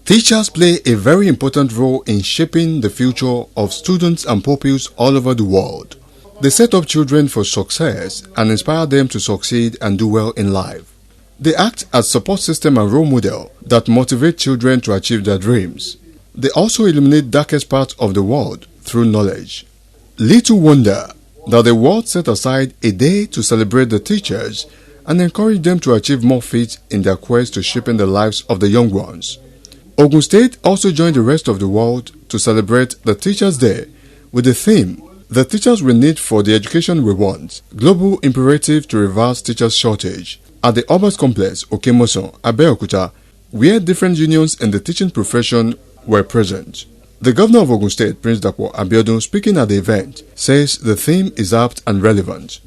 Teachers play a very important role in shaping the future of students and pupils all over the world. They set up children for success and inspire them to succeed and do well in life. They act as support system and role model that motivate children to achieve their dreams. They also illuminate darkest parts of the world through knowledge. Little wonder that the world set aside a day to celebrate the teachers and encourage them to achieve more feats in their quest to shaping the lives of the young ones. Ogun State also joined the rest of the world to celebrate the Teachers' Day with the theme, "The Teachers We Need for the Education We Want, Global Imperative to Reverse Teachers' Shortage," at the Obas Complex, Okemoson, Abeokuta, where different unions in the teaching profession were present. The Governor of Ogun State, Prince Dapo Abiodun, speaking at the event, says the theme is apt and relevant.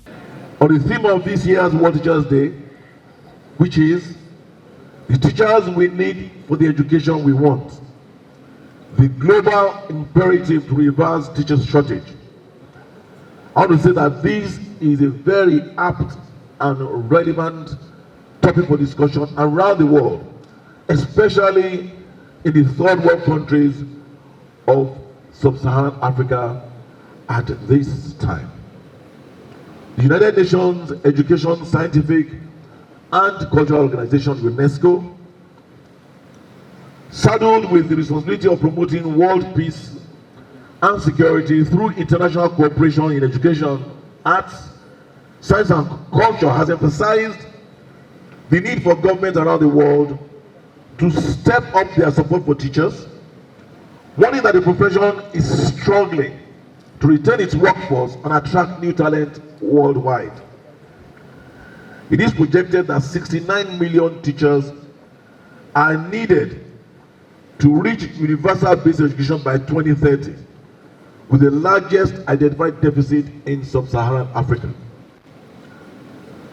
On the theme of this year's World Teachers' Day, which is the teachers we need for the education we want, the global imperative to reverse teachers' shortage. I want to say that this is a very apt and relevant topic for discussion around the world, especially in the third world countries of sub-Saharan Africa at this time. The United Nations Education, Scientific and Cultural Organization, UNESCO, saddled with the responsibility of promoting world peace and security through international cooperation in education, arts, science and culture, has emphasized the need for governments around the world to step up their support for teachers, warning that the profession is struggling to retain its workforce and attract new talent worldwide. It is projected that 69 million teachers are needed to reach universal basic education by 2030, with the largest identified deficit in sub-Saharan Africa.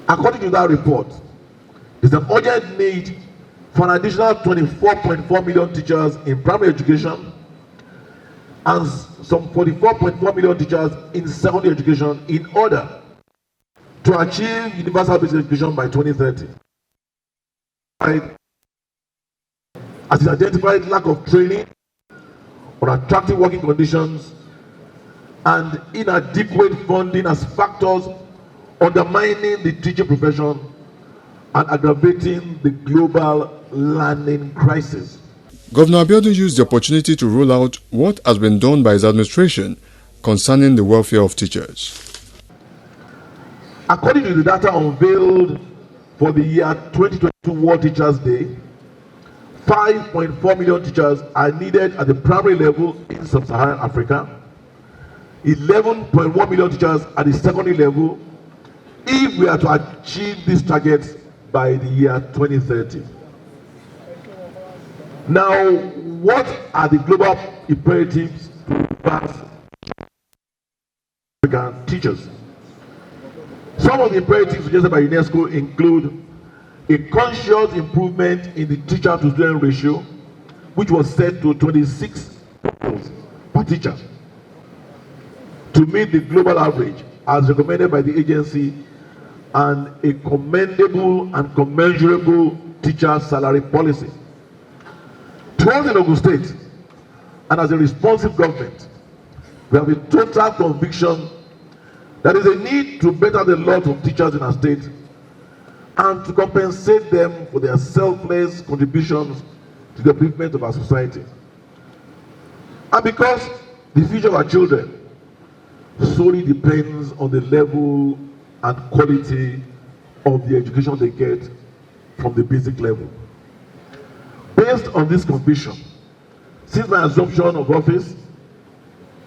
According to that report, there's an urgent need for an additional 24.4 million teachers in primary education and some 44.4 million teachers in secondary education in order to achieve universal basic education by 2030. As it identified lack of training, unattractive working conditions, and inadequate funding as factors undermining the teaching profession and aggravating the global learning crisis. Governor Abiodun used the opportunity to roll out what has been done by his administration concerning the welfare of teachers. According to the data unveiled for the year 2022 World Teachers' Day, 5.4 million teachers are needed at the primary level in sub-Saharan Africa, 11.1 million teachers at the secondary level if we are to achieve these targets by the year 2030. Now, what are the global imperatives to reverse African teachers? Some of the imperatives suggested by UNESCO include a conscious improvement in the teacher-to-student ratio, which was set to 26 pupils per teacher, to meet the global average as recommended by the agency, and a commendable and commensurable teacher salary policy. To us in Ogun State, and as a responsive government, we have a total conviction that there is a need to better the lot of teachers in our state and to compensate them for their selfless contributions to the upliftment of our society. And because the future of our children solely depends on the level and quality of the education they get from the basic level. Based on this conviction, since my assumption of office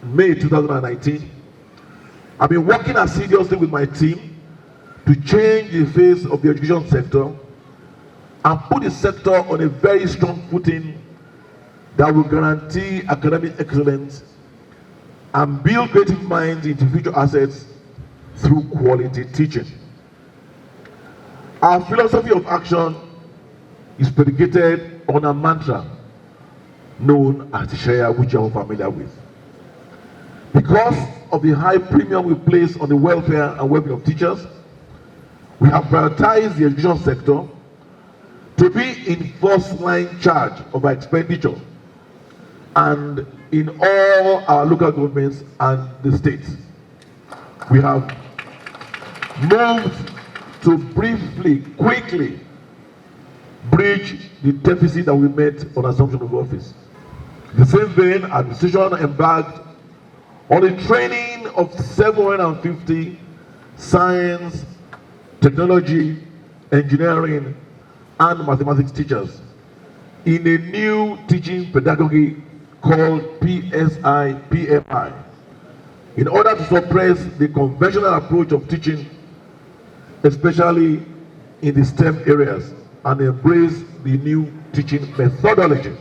in May 2019, I've been working assiduously with my team to change the face of the education sector and put the sector on a very strong footing that will guarantee academic excellence and build creative minds into future assets through quality teaching. Our philosophy of action is predicated on a mantra known as Share, which you are familiar with. Because of the high premium we place on the welfare and well-being of teachers, we have prioritized the education sector to be in first line charge of our expenditure and in all our local governments and the states. We have moved to briefly, quickly bridge the deficit that we met on assumption of office. The same vein, administration embarked on the training of 750 science, technology, engineering, and mathematics teachers in a new teaching pedagogy called PSI-PMI in order to suppress the conventional approach of teaching, especially in the STEM areas, and embrace the new teaching methodology.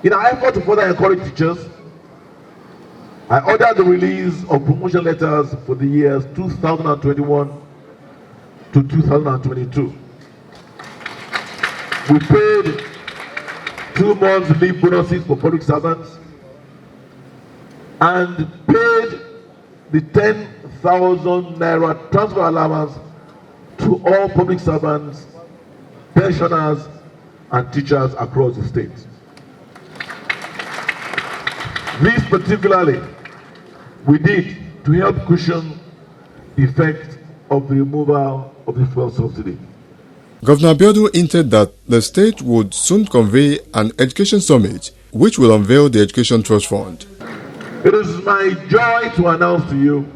In our effort to further encourage teachers, I ordered the release of promotion letters for the years 2021 to 2022. We paid 2 months leave bonuses for public servants and paid the 10,000 naira transfer allowance to all public servants, pensioners, and teachers across the state. This particularly we did to help cushion the effect of the removal of the fuel subsidy. Governor Abiodun hinted that the state would soon convene an education summit which will unveil the Education Trust Fund. It is my joy to announce to you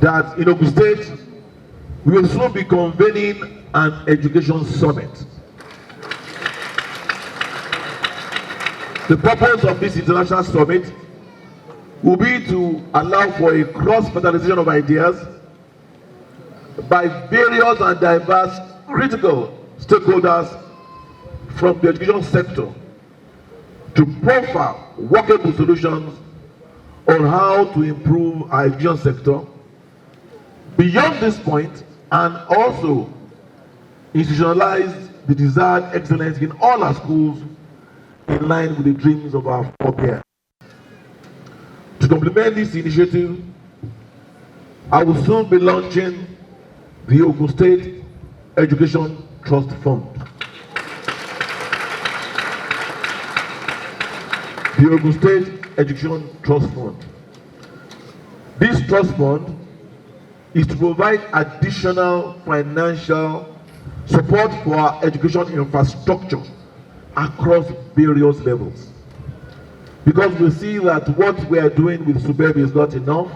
that in Ogun State we will soon be convening an education summit. The purpose of this international summit will be to allow for a cross-fertilization of ideas by various and diverse critical stakeholders from the education sector to profile workable solutions on how to improve our education sector beyond this point, and also institutionalize the desired excellence in all our schools in line with the dreams of our forebears. To complement this initiative, I will soon be launching the Ogun State Education Trust Fund. The Ogun State Education Trust Fund. This trust fund is to provide additional financial support for our education infrastructure across various levels. Because we see that what we are doing with SUBEB is not enough.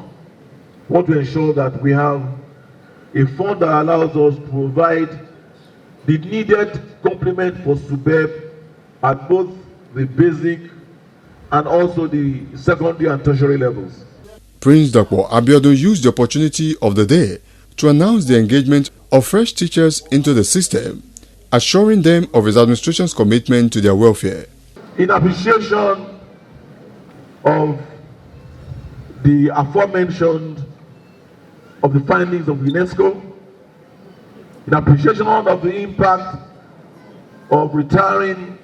We want to ensure that we have a fund that allows us to provide the needed complement for SUBEB at both the basic and also the secondary and tertiary levels. Prince Dr. Abiodun used the opportunity of the day to announce the engagement of fresh teachers into the system, assuring them of his administration's commitment to their welfare. In appreciation of the aforementioned of the findings of UNESCO, in appreciation of the impact of retiring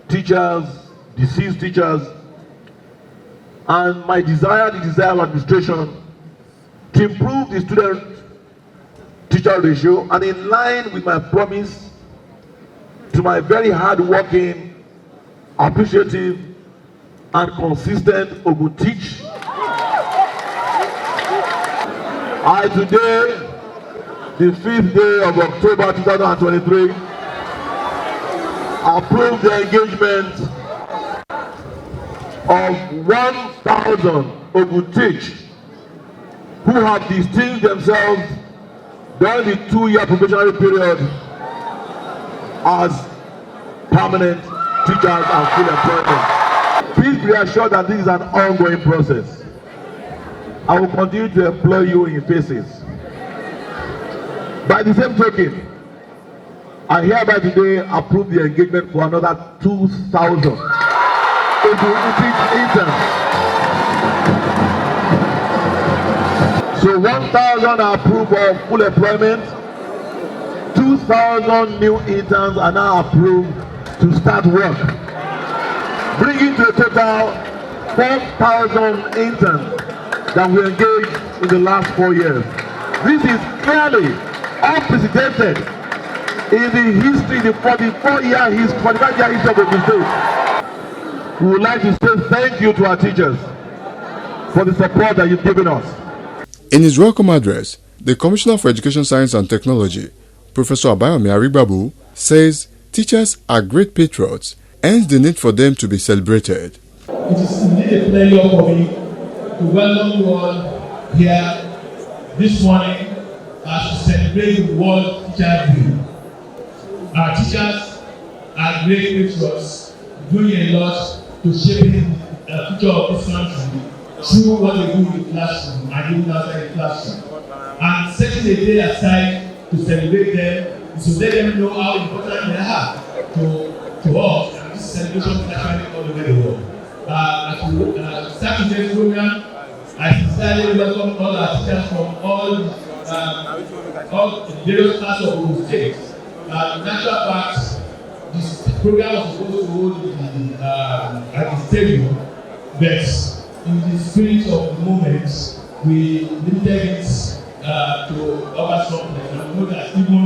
teachers, deceased teachers, and the desire of administration to improve the student-teacher ratio, and in line with my promise to my very hard-working, appreciative, and consistent Ogun Teach, I today, the 5th day of October 2023, approve the engagement of 1,000 Ogun Teach who have distinguished themselves during the 2-year probationary period as permanent teachers and full employment. Please be assured that this is an ongoing process. I will continue to employ you in phases. By the same token, I hereby today approve the engagement for another 2,000 interns. So 1,000 are approved of full employment, 2,000 new interns are now approved to start work, bringing to a total 4,000 interns that we engaged in the last 4 years. This is clearly unprecedented in the history, the 45-year history of Ogun State. We would like to say thank you to our teachers for the support that you've given us. In his welcome address, the Commissioner for Education, Science and Technology, Professor Abayomi Arigbabu, says teachers are great patriots, hence the need for them to be celebrated. It is indeed a pleasure for me to welcome you all here this morning as we celebrate the World Teacher Day. Our teachers are great patriots, doing a lot to shaping the future of this country through what they do in the classroom and even outside the classroom. And setting a day aside to celebrate them is to let them know how important they are to us, and this celebration is actually all over the world. As we start today's program, I sincerely welcome all our teachers from all various parts of Ogun State. In actual fact, this program was supposed to hold at the stadium, but in the spirit of the moment, we limited it to our complex. And we know that even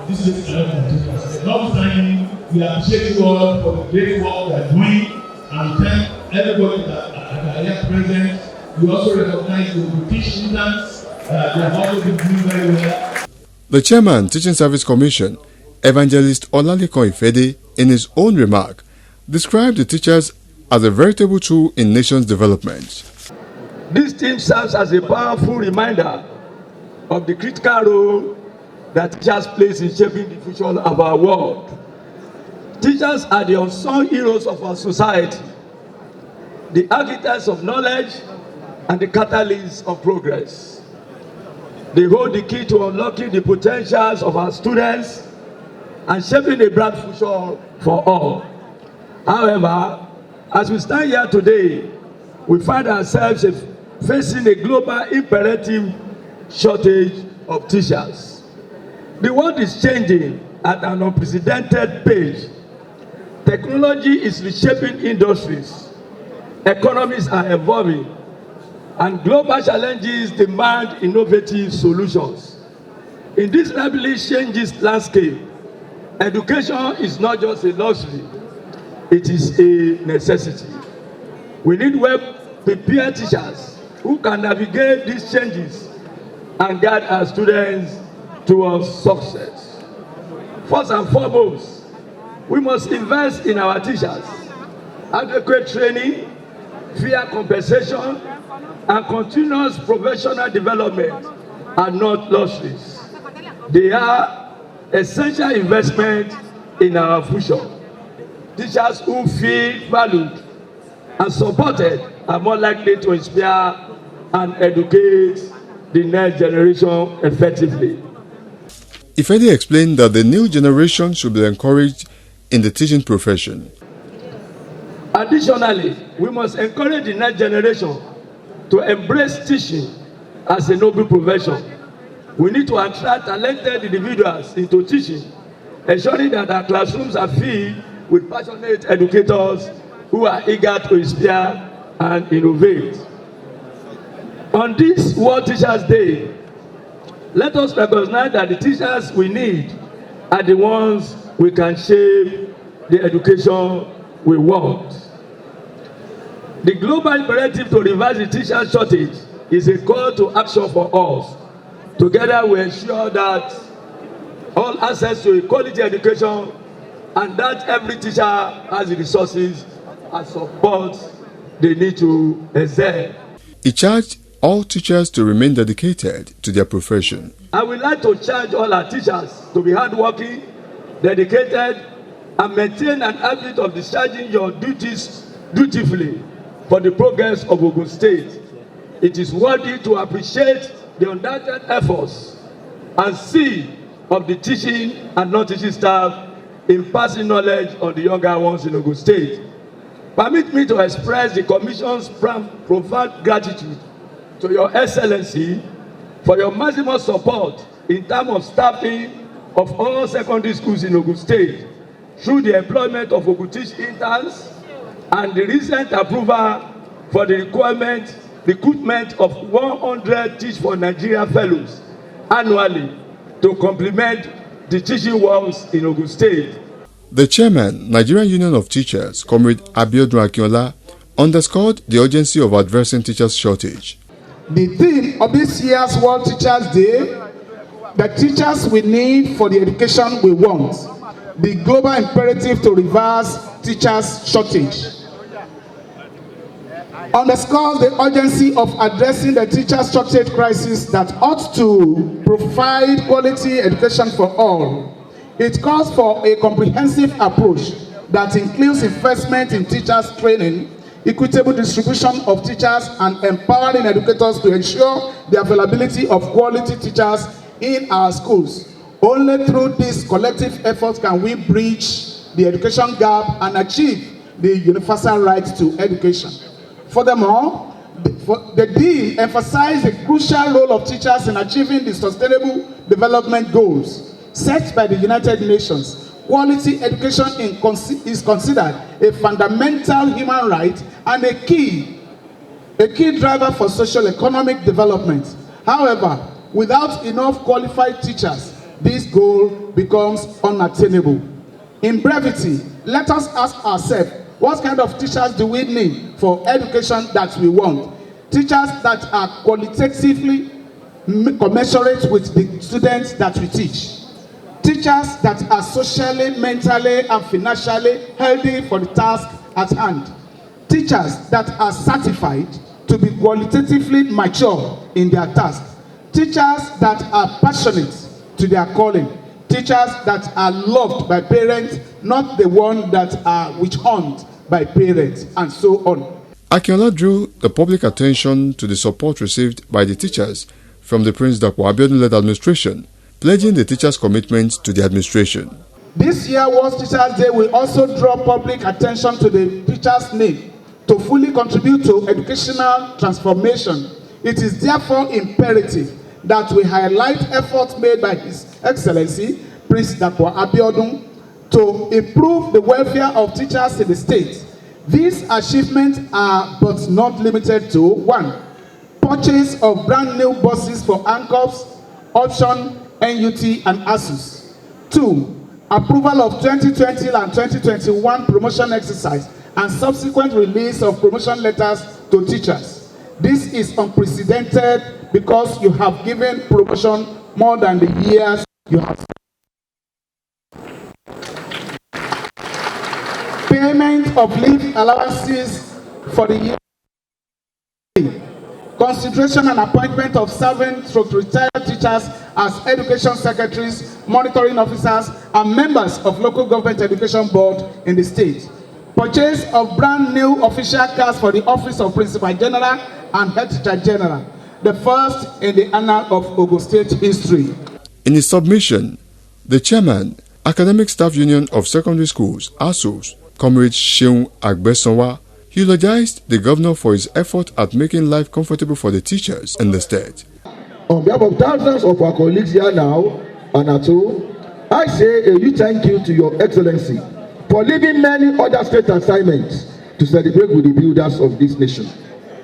this is cannot continue. Notwithstanding, we appreciate you all for the great work we are doing, and we thank everybody that are here present. We also recognize the teaching students. They have also been doing very well. The chairman, Teaching Service Commission, Evangelist Olalikon Ifede, in his own remark, described the teachers as a veritable tool in nation's development. This team serves as a powerful reminder of the critical role that teachers play in shaping the future of our world. Teachers are the unsung heroes of our society, the architects of knowledge and the catalysts of progress. They hold the key to unlocking the potentials of our students and shaping a bright future for all. However, as we stand here today, we find ourselves facing a global imperative shortage of teachers. The world is changing at an unprecedented pace. Technology is reshaping industries. Economies are evolving, and global challenges demand innovative solutions. In this rapidly changing landscape, education is not just a luxury, it is a necessity. We need well-prepared teachers who can navigate these changes and guide our students towards success. First and foremost, we must invest in our teachers. Adequate training, fair compensation, and continuous professional development are not luxuries. They are essential investment in our future. Teachers who feel valued and supported are more likely to inspire and educate the next generation effectively. Ifede explained that the new generation should be encouraged in the teaching profession. Additionally, we must encourage the next generation to embrace teaching as a noble profession. We need to attract talented individuals into teaching, ensuring that our classrooms are filled with passionate educators who are eager to inspire and innovate. On this World Teachers Day, let us recognize that the teachers we need are the ones we can shape the education we want. The global imperative to reverse the teacher shortage is a call to action for us. Together we ensure that all access to a quality education and that every teacher has the resources and support they need to excel. He charged all teachers to remain dedicated to their profession. I would like to charge all our teachers to be hardworking, dedicated, and maintain an habit of discharging your duties dutifully for the progress of Ogun State. It is worthy to appreciate the undoubted efforts and zeal of the teaching and non-teaching staff in passing knowledge on the younger ones in Ogun State. Permit me to express the Commission's profound gratitude to Your Excellency for your maximum support in terms of staffing of all secondary schools in Ogun State through the employment of Ogun Teach interns and the recent approval for the recruitment of 100 Teach for Nigeria fellows annually to complement the teaching works in Ogun State. The chairman, Nigerian Union of Teachers, Comrade Abiodun Akinola, underscored the urgency of addressing teachers' shortage. The theme of this year's World Teachers Day, the teachers we need for the education we want, the global imperative to reverse teachers' shortage, underscores the urgency of addressing the teachers' shortage crisis that ought to provide quality education for all. It calls for a comprehensive approach that includes investment in teachers' training, equitable distribution of teachers, and empowering educators to ensure the availability of quality teachers in our schools. Only through this collective effort can we bridge the education gap and achieve the universal right to education. Furthermore, the Dean emphasized the crucial role of teachers in achieving the Sustainable Development Goals set by the United Nations. Quality education is considered a fundamental human right and a key driver for socio-economic development. However, without enough qualified teachers, this goal becomes unattainable. In brevity, let us ask ourselves, what kind of teachers do we need for education that we want? Teachers that are qualitatively commensurate with the students that we teach. Teachers that are socially, mentally, and financially healthy for the task at hand. Teachers that are certified to be qualitatively mature in their task. Teachers that are passionate to their calling. Teachers that are loved by parents, not the ones that are witch-hunt by parents, and so on. Akinola drew the public attention to the support received by the teachers from the Prince Dapo Abiodun-led administration, pledging the teachers' commitment to the administration. This year, World Teachers Day will also draw public attention to the teachers' need to fully contribute to educational transformation. It is therefore imperative that we highlight efforts made by His Excellency Prince Dapo Abiodun to improve the welfare of teachers in the state. These achievements are but not limited to: 1. Purchase of brand new buses for ANCOPS, Option, NUT, and ASUS. 2. Approval of 2020 and 2021 promotion exercise and subsequent release of promotion letters to teachers. This is unprecedented because you have given promotion more than the years you have. Payment of leave allowances for the year. Consideration and appointment of serving/retired teachers as education secretaries, monitoring officers, and members of local government education board in the state. Purchase of brand new official cars for the office of Principal General and Head Teacher General, the first in the annal of Ogun State history. In his submission, the chairman, Academic Staff Union of Secondary Schools, ASUS, Comrade Seun Agbesonwa, eulogized the governor for his effort at making life comfortable for the teachers in the state. On behalf of thousands of our colleagues here now and at home, I say a huge thank you to Your Excellency for leaving many other state assignments to celebrate with the builders of this nation.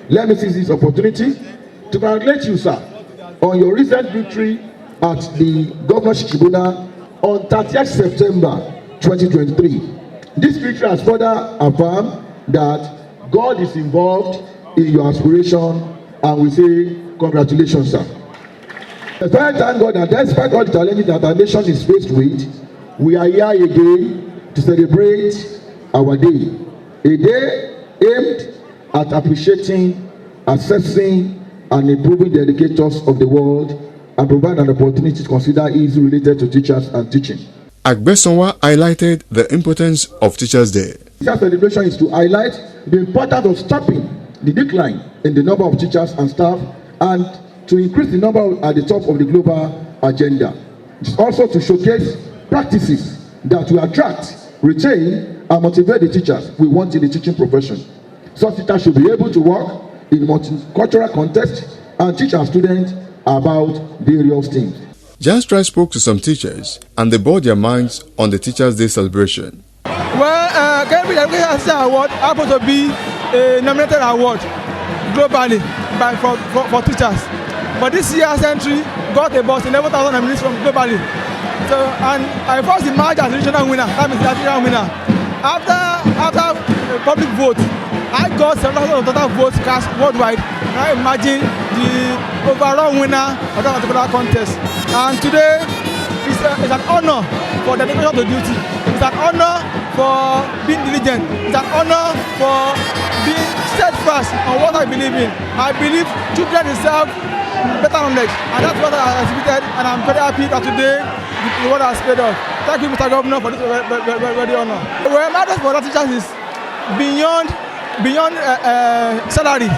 Let me seize this opportunity to congratulate you, sir, on your recent victory at the governorship tribunal on 30th September 2023. This victory has further affirmed that God is involved in your aspiration, and we say congratulations, sir. I thank God that despite all the challenges that our nation is faced with, we are here again to celebrate our day. A day aimed at appreciating, assessing, and improving the educators of the world, and provide an opportunity to consider issues related to teachers and teaching. Agbesonwa highlighted the importance of Teachers' Day. Teachers' celebration is to highlight the importance of stopping the decline in the number of teachers and staff, and to increase the number at the top of the global agenda. It's also to showcase practices that will attract, retain, and motivate the teachers we want in the teaching profession. Such teachers should be able to work in a multicultural context and teach our students about various things. Janstrai spoke to some teachers and they bore their minds on the Teachers' Day celebration. Well, Cambridge Education Award happens to be a nominated award globally for teachers. But this year's entry got about 11,000 nominees from globally. So, and I first emerged as regional winner. That means the regional winner. After a public vote, I got several total votes cast worldwide. And I imagine the overall winner of that particular contest. And today, it's an honor for dedication to duty. It's an honor for being diligent. It's an honor for being steadfast on what I believe in. I believe children deserve better knowledge, and that's what I exhibited, and I'm very happy that today the word has paid off. Thank you, Mr. Governor, for this very honor. Well, matters for the teachers is beyond salary.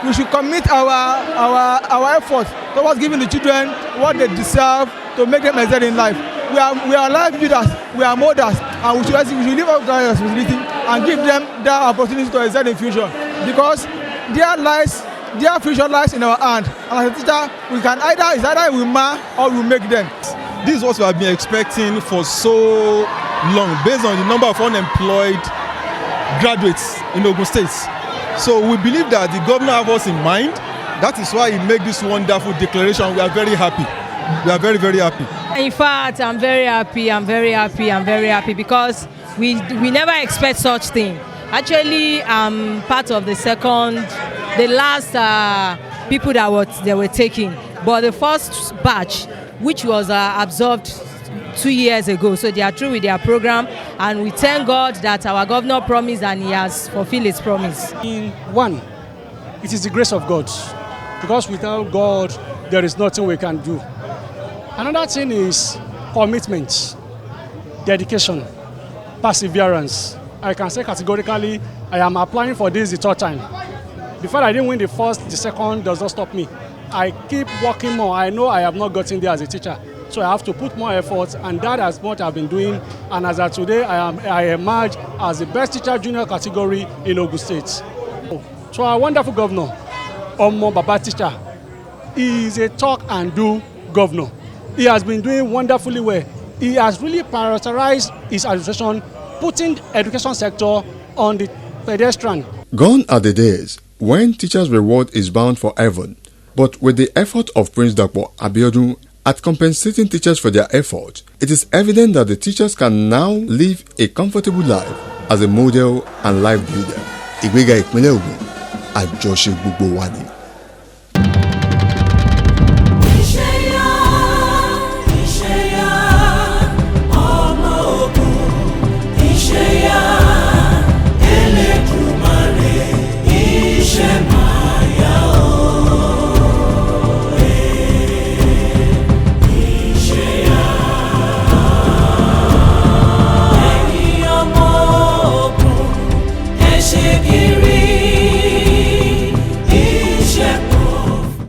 We should commit our efforts towards giving the children what they deserve to make them excel in life. We are life builders, we are molders, and we should live up to our responsibility and give them their opportunity to excel in future, because their future lies in our hand. And as a teacher, we can either we mark or we make them. This is what we have been expecting for so long, based on the number of unemployed graduates in Ogun State. So we believe that the governor has us in mind. That is why he made this wonderful declaration. We are very happy. We are very, very happy. In fact, I'm very happy because we never expect such thing. Actually, I'm part of the last people that they were taking, but the first batch, which was absorbed 2 years ago. So they are through with their program, and we thank God that our governor promised and he has fulfilled his promise. One, it is the grace of God, because without God, there is nothing we can do. Another thing is commitment, dedication, perseverance. I can say categorically, I am applying for this the third time. The fact I didn't win the first, the second does not stop me. I keep working more. I know I have not gotten there as a teacher, so I have to put more effort, and that is what I've been doing. And as of today, I emerge as the best teacher junior category in Ogun State. So our wonderful governor, Omo Baba teacher, he is a talk and do governor. He has been doing wonderfully well. He has really prioritized his administration, putting the education sector on the pedestrian. Gone are the days when teachers' reward is bound for heaven. But with the effort of Prince Dr. Abiodun at compensating teachers for their effort, it is evident that the teachers can now live a comfortable life as a model and life builder. Ìgbéga ìpínlẹ̀ Ògùn, àjọṣe gbogbo wa ni.